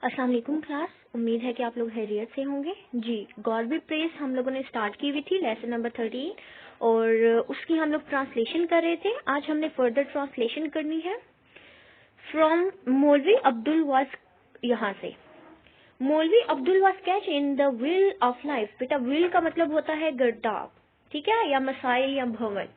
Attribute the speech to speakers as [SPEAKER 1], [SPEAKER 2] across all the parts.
[SPEAKER 1] अस्सलाम वालेकुम क्लास। उम्मीद है कि आप लोग खैरियत से होंगे। जी, गॉड बी प्रेज हम लोगों ने स्टार्ट की हुई थी लेसन नंबर 13 और उसकी हम लोग ट्रांसलेशन कर रहे थे। आज हमने फर्दर ट्रांसलेशन करनी है फ्रॉम मौलवी अब्दुल वास। यहाँ से मौलवी अब्दुल वास catch in the will of life. बेटा विल का मतलब होता है गर्दाब, ठीक है, या मसाइल या भवन।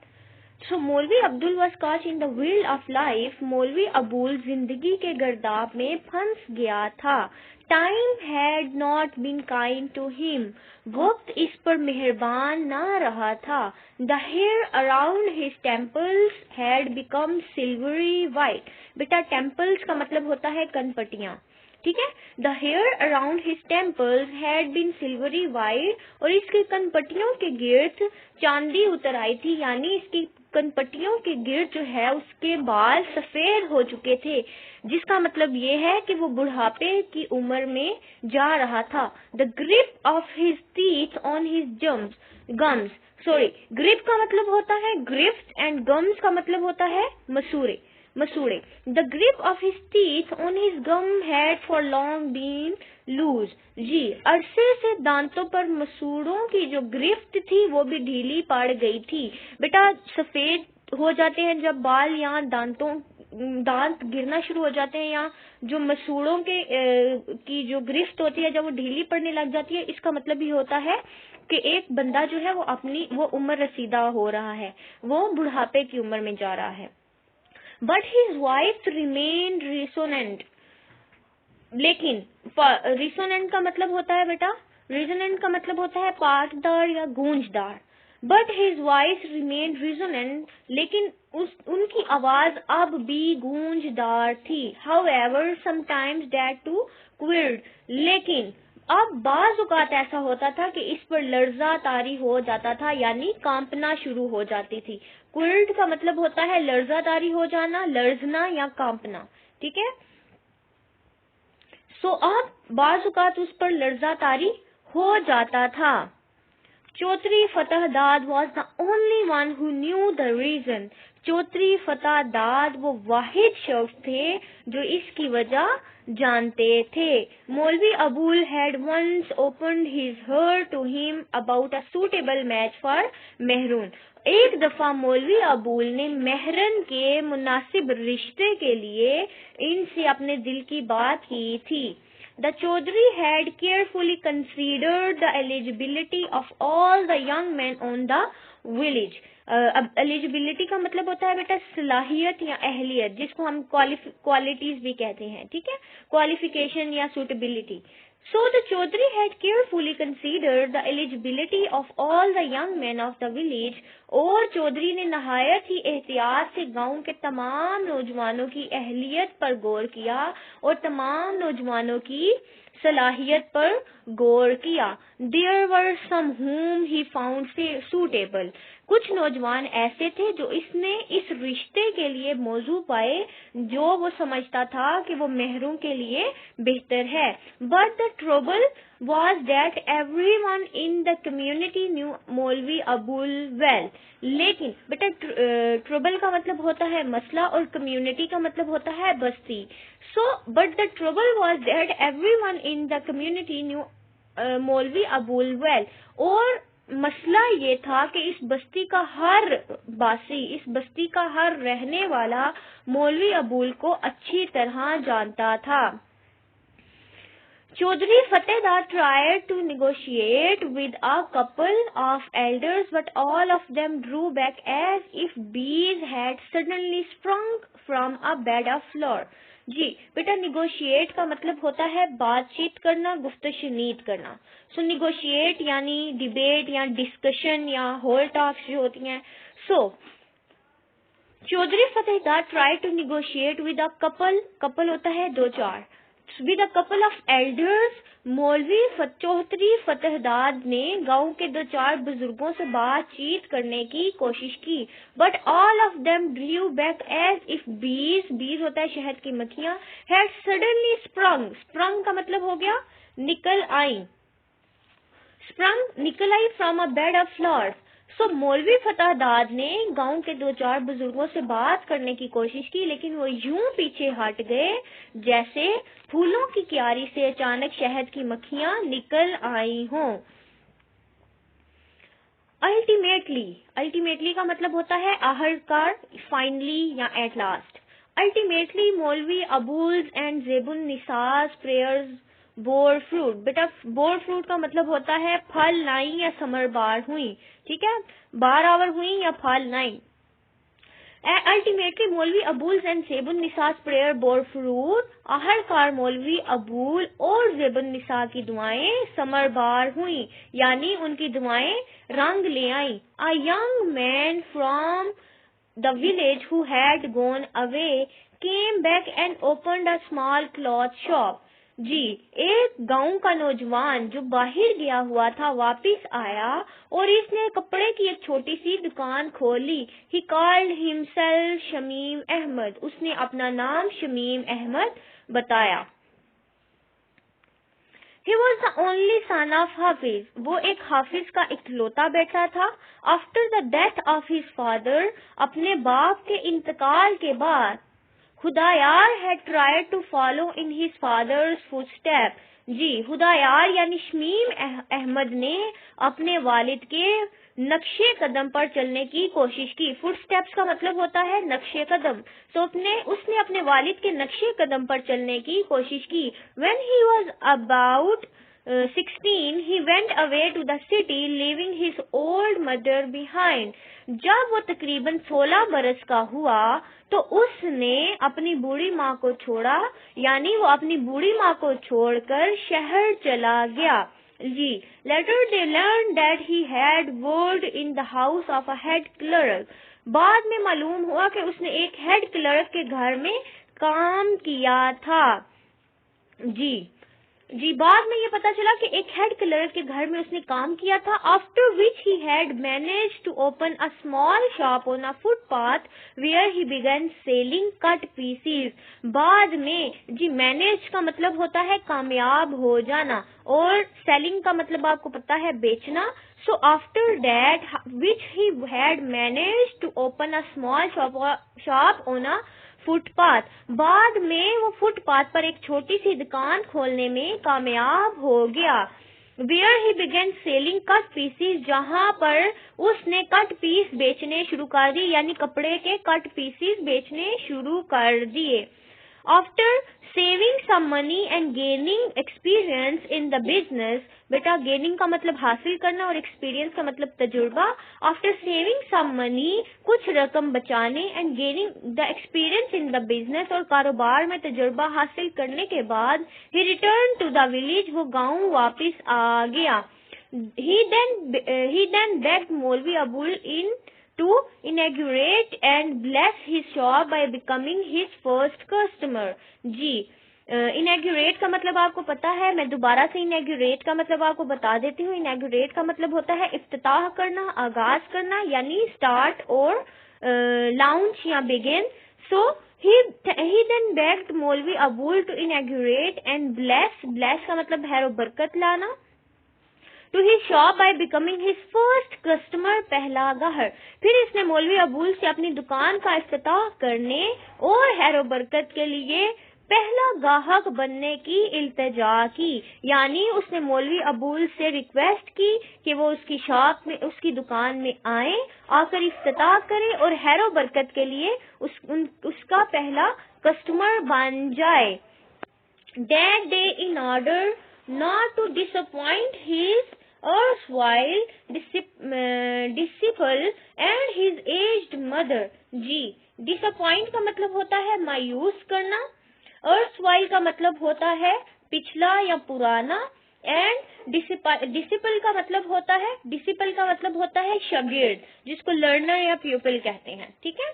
[SPEAKER 1] सो मौलवी Abdul was caught in the wheel of life. मौलवी अबूल जिंदगी के गर्दाब में फंस गया था। Time had not been kind to him. वक्त इस पर मेहरबान ना रहा था। The hair around his temples had become silvery white. बेटा टेम्पल्स का मतलब होता है कनपटियां, ठीक है। The hair around his temples had been silvery white, और इसके कनपटियों के गिर्द चांदी उतर आई थी, यानी इसकी कनपटियों के गिर्द जो है उसके बाल सफेद हो चुके थे, जिसका मतलब ये है कि वो बुढ़ापे की उम्र में जा रहा था। The grip of his teeth on his gums. Sorry, grip का मतलब होता है ग्रिफ्ट एंड गम्स का मतलब होता है मसूड़े। The grip of his teeth on his gum had for long been loose. जी, अरसे से दांतों पर मसूड़ों की जो गिरफ्त थी वो भी ढीली पड़ गई थी। बेटा सफेद हो जाते हैं जब बाल या दांत गिरना शुरू हो जाते हैं, या जो मसूड़ों के की जो गिरफ्त होती है जब वो ढीली पड़ने लग जाती है, इसका मतलब ये होता है कि एक बंदा जो है वो उम्र रसीदा हो रहा है, वो बुढ़ापे की उम्र में जा रहा है। But his wife remained resonant. लेकिन रिसोनेंट का मतलब होता है बेटा, रिजोनेंट का मतलब होता है पाटदार या गूंजदार। But his voice remained resonant, लेकिन उनकी आवाज अब भी गूंजदार थी। However sometimes that too quailed. लेकिन अब बाज औकात ऐसा होता था कि इस पर लर्जा तारी हो जाता था, यानी कांपना शुरू हो जाती थी। क्विल्ड का मतलब होता है लर्जा तारी हो जाना, लर्जना या कांपना, ठीक है। सो अब बाज औकात उस पर लर्जा तारी हो जाता था। Chaudhary Fatehdad was the only one who knew the reason. Chaudhary Fatehdad वो वाहिद शख्स थे जो इसकी वजह जानते थे। मौलवी Abul had once opened his heart to him about a suitable match for Mehrun. एक दफा मौलवी अबूल ने मेहरन के मुनासिब रिश्ते के लिए इनसे अपने दिल की बात की थी। The Chaudhry had carefully considered the eligibility of all the young men on the village. अब एलिजिबिलिटी का मतलब होता है बेटा सलाहियत या अहलियत, जिसको हम क्वालिटीज भी कहते हैं, ठीक है, क्वालिफिकेशन या suitability. So the Chaudhry had carefully considered the eligibility of all the young men of the village. और चौधरी ने नहायत ही एहतियात से गांव के तमाम नौजवानों की अहलियत पर गौर किया और तमाम नौजवानों की सलाहियत पर गौर किया। There were some whom he found suitable. कुछ नौजवान ऐसे थे जो इसने इस रिश्ते के लिए मौजू पाए, जो वो समझता था कि वो मेहरों के लिए बेहतर है। But the trouble was that everyone in the community knew मौलवी अबुल well. लेकिन बेटा ट्रबल का मतलब होता है मसला और कम्युनिटी का मतलब होता है बस्ती। but the trouble was that everyone in the community knew मौलवी अबुल well. और मसला ये था कि इस बस्ती का हर रहने वाला मौलवी अबूल को अच्छी तरह जानता था। Chaudhry Fatehdar tried to negotiate with a couple of elders, but all of them drew back as if bees had suddenly sprung from a bed of flower. जी बेटा, निगोशिएट का मतलब होता है बातचीत करना, गुफ्तशनीद करना। सो निगोशिएट यानी डिबेट या डिस्कशन या होल टॉक्स जो होती हैं। Chaudhary Fatehdar try to negotiate with a couple होता है दो चार, with a couple of elders. Maulvi Chaudhary फतेहदार ने गांव के दो चार बुजुर्गों से बातचीत करने की कोशिश की, but all of them drew back as if बीज होता है शहद की मक्खियां, हैड सडनली स्प्रंग का मतलब हो गया निकल आई from a bed of flowers. So Maulvi Fatehdad ने गांव के 2-4 बुजुर्गों से बात करने की कोशिश की, लेकिन वो यूं पीछे हट गए जैसे फूलों की क्यारी से अचानक शहद की मक्खियां निकल आई हों। अल्टीमेटली का मतलब होता है आखिरकार, फाइनली या एट लास्ट। अल्टीमेटली मौलवी अबूल्स and Zebun निसास prayers bore fruit. बेटा बोर फ्रूट का मतलब होता है फल लाई या समर बार हुई, ठीक है, बार आवर हुई या फल लाई। Ultimately Maulvi Abul and Zebun Nisa's prayer bore fruit. आखिरकार मौलवी अबूल और ज़ेबुन निसा की दुआएं समर बार हुई, यानी उनकी दुआएं रंग ले आई। A young man from the village who had gone away came back and opened a small cloth shop. जी, एक गांव का नौजवान जो बाहर गया हुआ था वापिस आया और इसने कपड़े की एक छोटी सी दुकान खोली। He called himself Shamim Ahmed. उसने अपना नाम शमीम अहमद बताया। He was the only son of हाफिज। वो एक हाफिज का इकलौता बेटा था। After the death of his father, अपने बाप के इंतकाल के बाद, हुदायार had tried to follow in his father's footsteps। जी, हुदायार यानी शमीम अहमद ने अपने वालिद के नक्शे कदम पर चलने की कोशिश की। फुटस्टेप्स का मतलब होता है नक्शे कदम। तो उसने अपने वालिद के नक्शे कदम पर चलने की कोशिश की। When he was about 16, he went away to the city, leaving his old mother behind। जब वो तकरीबन 16 बरस का हुआ तो उसने अपनी बूढ़ी माँ को छोड़ा, यानी वो अपनी बूढ़ी माँ को छोड़कर शहर चला गया। जी, later they learned that he had worked in the house of a head clerk। बाद में मालूम हुआ कि उसने एक हेड क्लर्क के घर में काम किया था। जी, बाद में ये पता चला कि एक हेड क्लर्क के घर में उसने काम किया था। After which he had managed to open a small shop on a footpath where he began selling cut pieces. बाद में जी, मैनेज का मतलब होता है कामयाब हो जाना और सेलिंग का मतलब आपको पता है बेचना। So after that which he had managed to open a small shop on a footpath. बाद में वो फुटपाथ पर एक छोटी सी दुकान खोलने में कामयाब हो गया। Where he began selling cut pieces, जहाँ पर उसने कट पीस बेचने शुरू कर दिए, यानी कपड़े के कट पीसेस बेचने शुरू कर दिए। After saving some money and gaining experience in the business, बेटा gaining का मतलब हासिल करना और experience का मतलब तजुर्बा। After saving some money, कुछ रकम बचाने and gaining the experience in the business, और कारोबार में तजुर्बा हासिल करने के बाद he returned to the village, वो गांव वापिस आ गया। He then begged मौलवी Abul to inaugurate and bless his shop by becoming his first customer। जी, इनैगुरेट का मतलब आपको पता है, मैं दोबारा से इनैगुरेट का मतलब आपको बता देती हूँ। इनैगुरेट का मतलब होता है इफ्तिताह करना, आगाज करना, यानी स्टार्ट और लॉन्च या begin. So he then begged मौलवी Abul to inaugurate and bless का मतलब है बरकत लाना, to his shop by becoming his first customer, पहला गाहक। फिर इसने मौलवी अबूल से अपनी दुकान का इफ्तिताह करने और हैरो बरकत के लिए पहला गाहक बनने की इल्तिजा की, यानी उसने मौलवी अबूल से रिक्वेस्ट की कि वो उसकी शॉप में, उसकी दुकान में आए, आकर इफ्तिताह करें और हैरो बरकत के लिए उसका पहला कस्टमर बन जाए। That day, in order not to disappoint his erstwhile disciple and his aged mother। Ji, disappoint का मतलब होता है मायूस करना, erstwhile का मतलब होता है पिछला या पुराना, एंड डिसिपल का मतलब होता है शागिर्द, जिसको लर्नर या प्यूपिल कहते हैं, ठीक है।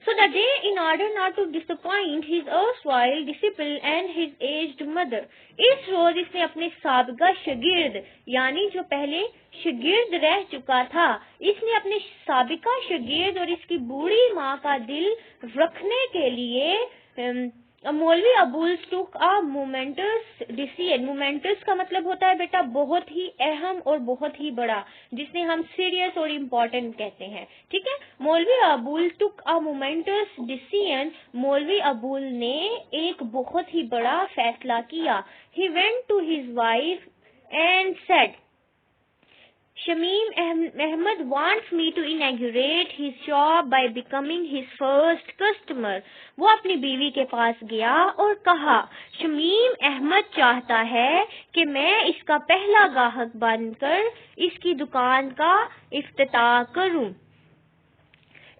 [SPEAKER 1] So the day, in order not to disappoint his erstwhile disciple and his aged mother, इस रोज इसने अपने साबिका शागिर्द, यानी जो पहले शागिर्द रह चुका था, इसने अपने साबिका शागिर्द और इसकी बूढ़ी माँ का दिल रखने के लिए मौलवी अबूल टुक अ मोमेंटस डिसीजन। मोमेंटस का मतलब होता है बेटा बहुत ही अहम और बहुत ही बड़ा, जिसने हम सीरियस और इम्पोर्टेंट कहते हैं। ठीक है, मौलवी अबूल टुक अ मोमेंटस डिसीजन, मौलवी अबूल ने एक बहुत ही बड़ा फैसला किया। He went to his wife and said, Shamim Ahmed wants me to inaugurate his shop by becoming his first customer. वो अपनी बीवी के पास गया और कहा, शमीम अहमद चाहता है कि मैं इसका पहला गाहक बनकर इसकी दुकान का इफ्तिताह करूं।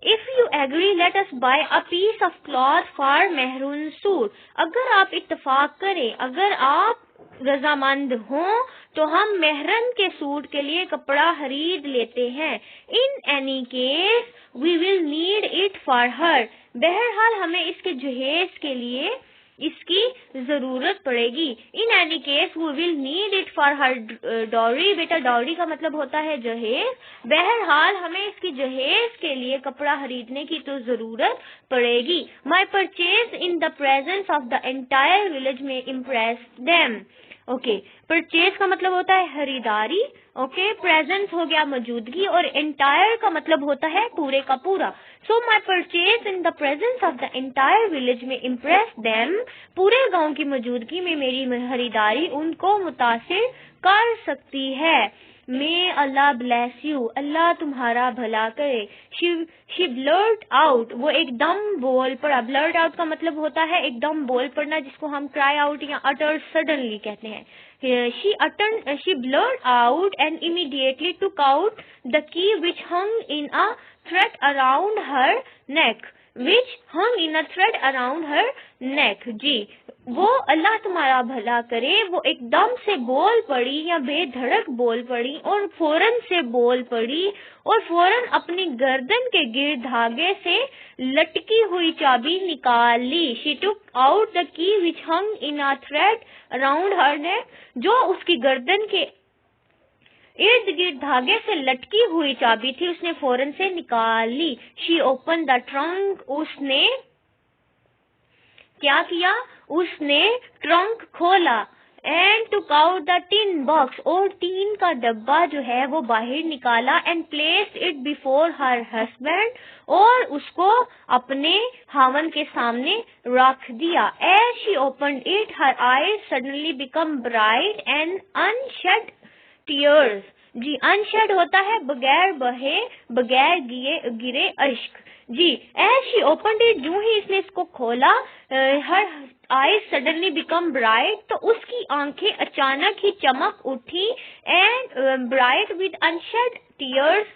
[SPEAKER 1] If you agree, let us buy a piece of cloth for maroon suit. अगर आप इत्तेफाक करें, अगर आप रजामंद हों, तो हम मेहरन के सूट के लिए कपड़ा खरीद लेते हैं। In any case we will need it for her. बहरहाल हमें इसके जहेज के लिए इसकी जरूरत पड़ेगी। In any case we will need it for her dowry. बेटा डॉरी का मतलब होता है जहेज। बहरहाल हमें इसकी जहेज के लिए कपड़ा खरीदने की तो जरूरत पड़ेगी। My purchase in the presence of the entire village may impress them. Okay, purchase का मतलब होता है खरीदारी। ओके, प्रेजेंस हो गया मौजूदगी, और एंटायर का मतलब होता है पूरे का पूरा। So my purchase in the presence of the entire village may impress them. पूरे गांव की मौजूदगी में मेरी खरीदारी उनको मुतासिर कर सकती है। मे अल्लाह ब्लेस यू, अल्लाह तुम्हारा भला करे। शी ब्लर्ट आउट, वो एकदम बोल पड़ा। ब्लर्ट आउट का मतलब होता है एकदम बोल पड़ना, जिसको हम क्राई आउट या अटर सडनली कहते हैं। She blurted out and immediately took out the key which hung in a thread around her neck. जी, वो अल्लाह तुम्हारा भला करे, वो एकदम से बोल पड़ी या बेधड़क बोल पड़ी और फौरन से बोल पड़ी और फौरन अपनी गर्दन के गिर्द धागे से लटकी हुई चाबी निकाल ली। She took out the key which hung in a thread around her neck, जो उसकी गर्दन के इर्द गिर्द धागे से लटकी हुई चाबी थी, उसने फौरन से निकाल ली। She opened the trunk, उसने क्या किया, उसने ट्रंक खोला। And took out the tin box, और टीन का डब्बा जो है वो बाहर निकाला। And placed it before her husband, और उसको अपने हावन के सामने रख दिया। As she opened it her eyes suddenly become bright and unshed tears. जी, अनशेड होता है बगैर बहे, बगैर गिरे अश्क। जी, एज शी ओपनड इट, जो ही इसने इसको खोला, her eyes suddenly become bright, तो उसकी आंखें अचानक ही चमक उठी। And bright with unshed tears,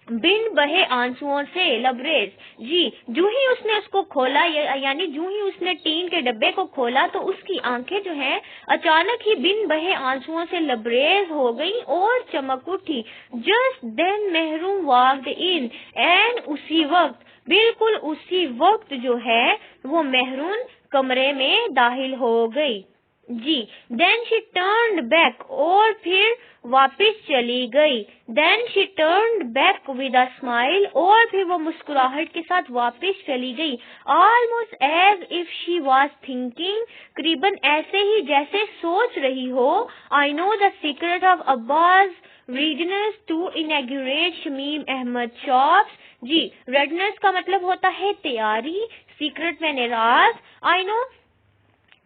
[SPEAKER 1] बिन बहे आंसुओं से, लबरेज। जी, जो ही उसने उसको खोला, यानी जो ही उसने टीन के डब्बे को खोला, तो उसकी आंखें जो हैं अचानक ही बिन बहे आंसुओं से लबरेज हो गई और चमक उठी। Just then Mehrun walked in, and उसी वक्त, बिल्कुल उसी वक्त जो है वो मेहरून कमरे में दाखिल हो गई। जी, देन शी टर्न्ड बैक, और फिर वापस चली गई। Then she turned back with a smile, और फिर वो मुस्कुराहट के साथ वापस चली गई। Almost as if she was thinking, करीबन ऐसे ही जैसे सोच रही हो। I know the secret of Abba's readiness to inaugurate Shamim Ahmed shops. जी, रेडनेस का मतलब होता है तैयारी, सीक्रेट मैंने राज, आई नो।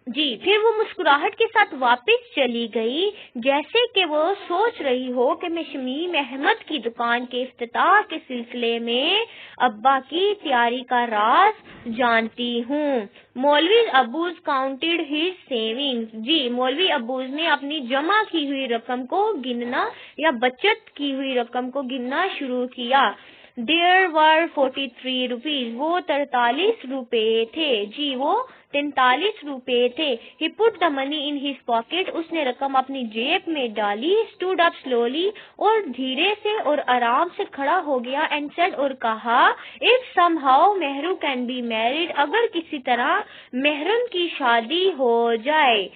[SPEAKER 1] जी, फिर वो मुस्कुराहट के साथ वापस चली गई, जैसे कि वो सोच रही हो कि मैं शमीम अहमद की दुकान के इफ्तिताह के सिलसिले में अब्बा की तैयारी का राज जानती हूँ। मौलवी अबूज काउंटेड हिज सेविंग्स। जी, मौलवी अबूज ने अपनी जमा की हुई रकम को गिनना या बचत की हुई रकम को गिनना शुरू किया। There were 43 rupees, वो 43 रुपए थे। जी, वो 43 रुपए थे। He put the money in his pocket, उसने रकम अपनी जेब में डाली। Stood up slowly, और धीरे से और आराम से खड़ा हो गया। And said, और कहा, if somehow Mehru can be married, अगर किसी तरह मेहरून की शादी हो जाए।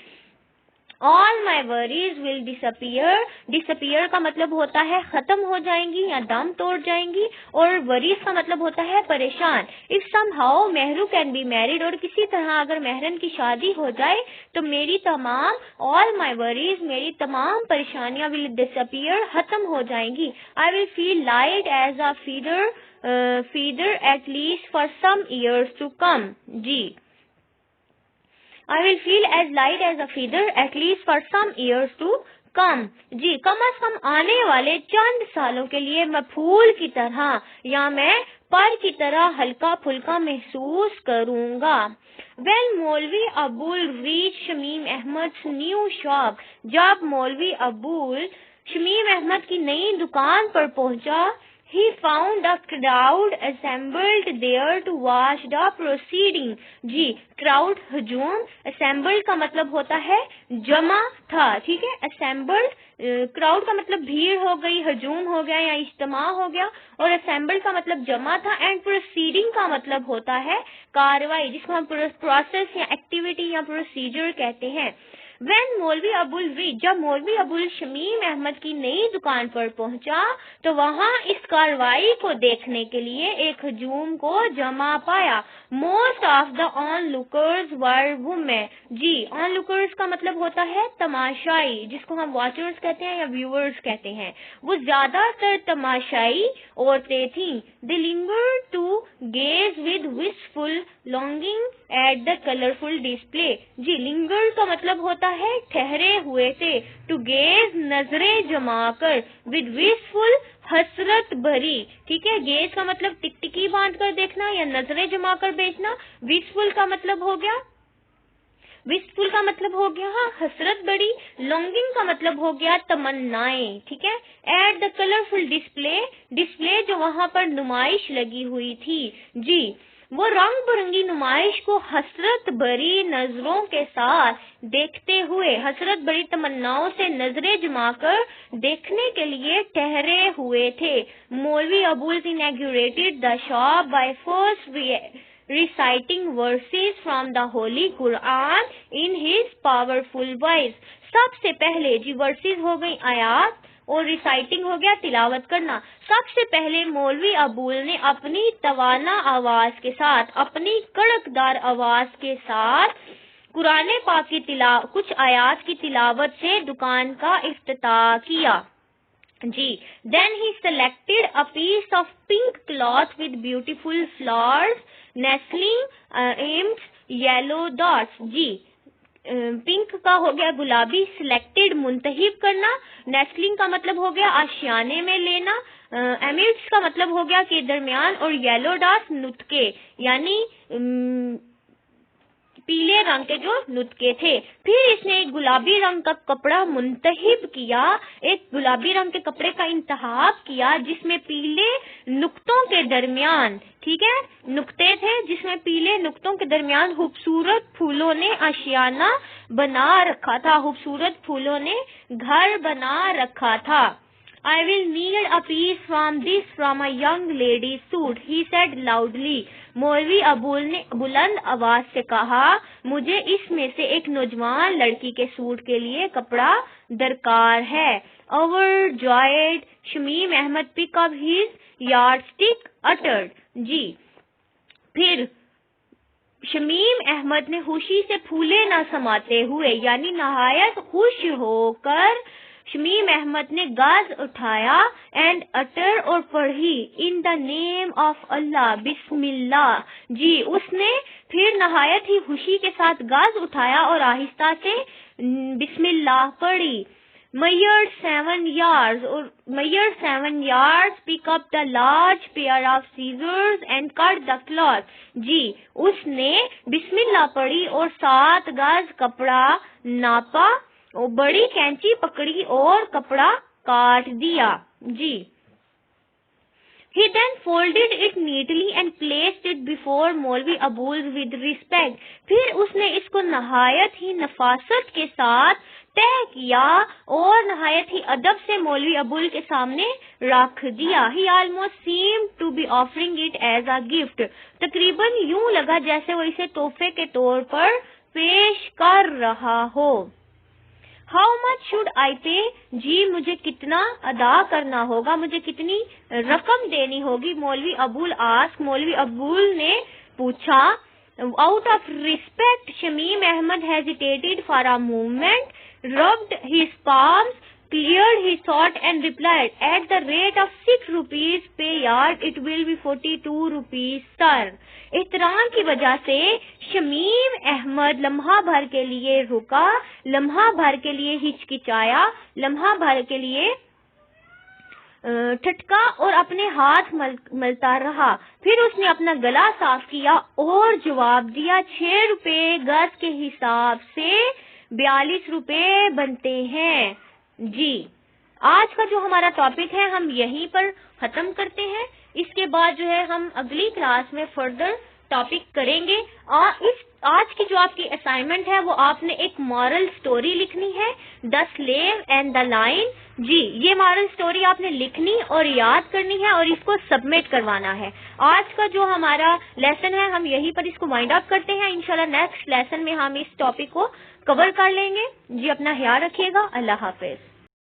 [SPEAKER 1] All my worries will disappear. Disappear का मतलब होता है खत्म हो जाएंगी या दम तोड़ जाएंगी, और वरीज का मतलब होता है परेशान। If somehow Mehru can be married, और किसी तरह अगर मेहरन की शादी हो जाए तो मेरी तमाम, ऑल माई वरीज, मेरी तमाम परेशानियां विल डिसअपियर, खत्म हो जाएंगी। I will feel light as a feather at least for some years to come. जी, I will feel as light as a feather at least for some years to come। जी, कम से कम आने वाले चंद सालों के लिए मैं फूल की तरह या मैं पर की तरह हल्का फुल्का महसूस करूंगा। When मौलवी Abul reached Shamim Ahmed new shop, जब मौलवी अबुल शमीम अहमद की नई दुकान पर पहुंचा, he found a crowd assembled there to watch the proceeding। Ji, crowd हजूम, assembled का मतलब होता है जमा था, ठीक है। assembled crowd का मतलब भीड़ हो गई, हजूम हो गया या इज्तिमा हो गया, और assembled का मतलब जमा था, एंड proceeding का मतलब होता है कार्रवाई, जिसको हम प्रोसेस या एक्टिविटी या प्रोसीजर कहते हैं। When मौलवी अबुल रीच, जब मौलवी अबुल शमीम अहमद की नई दुकान पर पहुंचा तो वहां इस कार्रवाई को देखने के लिए एक हजूम को जमा पाया। Most of the onlookers were women. जी, ऑन लुकर्स का मतलब होता है तमाशाई, जिसको हम वॉचर्स कहते हैं या व्यूअर्स कहते हैं। वो ज्यादातर तमाशाई औरतें थीं। They lingered to gaze with wistful longing at the colorful display। Ji, linger का मतलब होता है ठहरे हुए थे, to gaze नजरें जमाकर, with wistful हसरत भरी, ठीक है। गेज का मतलब टिकटिकी बांध कर देखना या नजरें जमाकर देखना। विस्फुल का मतलब हो गया, विस्फुल का मतलब हो गया हसरत बड़ी। लॉन्गिंग का मतलब हो गया तमन्नाएं, ठीक है। At the colourful display, display जो वहां पर नुमाइश लगी हुई थी। जी, वो रंग बिरंगी नुमाइश को हसरत भरी नजरों के साथ देखते हुए, हसरत भरी तमन्नाओं से नजरें जमाकर देखने के लिए ठहरे हुए थे। मौलवी Abul inaugurated the shop by first reciting verses from the Holy Quran in his powerful voice। सबसे पहले, जी वर्सेस हो गई आयात और रिसाइटिंग हो गया तिलावत करना। सबसे पहले मौलवी अबुल ने अपनी तवाना आवाज के साथ, अपनी कड़कदार आवाज के साथ कुरान पाक की कुछ आयात की तिलावत से दुकान का इफ्तिताह किया। जी, then he selected a piece of pink cloth with beautiful flowers nestling aimed yellow dots। Ji, pink का हो गया गुलाबी, सिलेक्टेड मुंतहिब करना, नेस्लिंग का मतलब हो गया आशियाने में लेना, एमिड्स का मतलब हो गया के दरमियान, और येलो डॉट्स नुतके यानी पीले रंग के जो नुतके थे। फिर इसने एक गुलाबी रंग का कपड़ा मुंतहिब किया, एक गुलाबी रंग के कपड़े का इंतखाब किया जिसमें पीले नुक्तों के दरमियान, ठीक है, नुक्ते थे जिसमें पीले नुक्तों के दरमियान खूबसूरत फूलों ने आशियाना बना रखा था, खूबसूरत फूलों ने घर बना रखा था। I will need a piece from this from a young lady's suit, he said loudly। मौलवी अबुल ने बुलंद आवाज से कहा, मुझे इसमें से एक नौजवान लड़की के सूट के लिए कपड़ा दरकार है। Overjoyed, Shamim Ahmad pick up his yardstick uttered। जी, फिर शमीम अहमद ने खुशी से फूले न समाते हुए यानी नहायत खुश होकर शमीम अहमद ने गाज उठाया एंड अटर और पढ़ी इन द नेम ऑफ अल्लाह, बिस्मिल्लाह। जी, उसने फिर नहायत ही खुशी के साथ गाज उठाया और आहिस्ता से बिस्मिल्लाह पढ़ी। Measured 7 yards or measured 7 yards, pick up the large pair of scissors and cut the cloth। जी, उसने बिस्मिल्लाह पढ़ी और 7 गज कपड़ा नापा और बड़ी कैंची पकड़ी और कपड़ा काट दिया। जी, He then folded it neatly and placed it before मौलवी अबुल with respect। फिर उसने इसको नहायत ही नफासत के साथ तय किया और नहायत ही अदब से मौलवी अबुल के सामने रख दिया। He almost seemed to be offering it as a gift। तकरीबन यूं लगा जैसे वो इसे तोहफे के तौर पर पेश कर रहा हो। हाउ मच शुड आई पे, जी मुझे कितना अदा करना होगा, मुझे कितनी रकम देनी होगी। मौलवी अबुल आस्क, मौलवी अबुल ने पूछा। Out of respect Shamim Ahmed hesitated for a moment, rubbed his palms, cleared his thought and replied, at the rate of 6 rupees per yard it will be 42 rupees sir। एहतराम की वजह से शमीम अहमद लम्हा भर के लिए रुका, लम्हा भर के लिए हिचकिचाया, लम्हा भर के लिए ठटका और अपने हाथ मलता रहा। फिर उसने अपना गला साफ किया और जवाब दिया, 6 रुपए गज के हिसाब से 42 रुपए बनते हैं। जी, आज का जो हमारा टॉपिक है हम यहीं पर खत्म करते हैं। इसके बाद जो है हम अगली क्लास में फर्दर टॉपिक करेंगे। आज की जो आपकी असाइनमेंट है वो आपने एक मॉरल स्टोरी लिखनी है, the slave and the lion. जी, ये मॉरल स्टोरी आपने लिखनी और याद करनी है और इसको सबमिट करवाना है। आज का जो हमारा लेसन है हम यहीं पर इसको वाइंड अप करते हैं। इंशाल्लाह नेक्स्ट लेसन में हम इस टॉपिक को कवर कर लेंगे। जी, अपना ख्याल रखिएगा। अल्लाह हाफिज।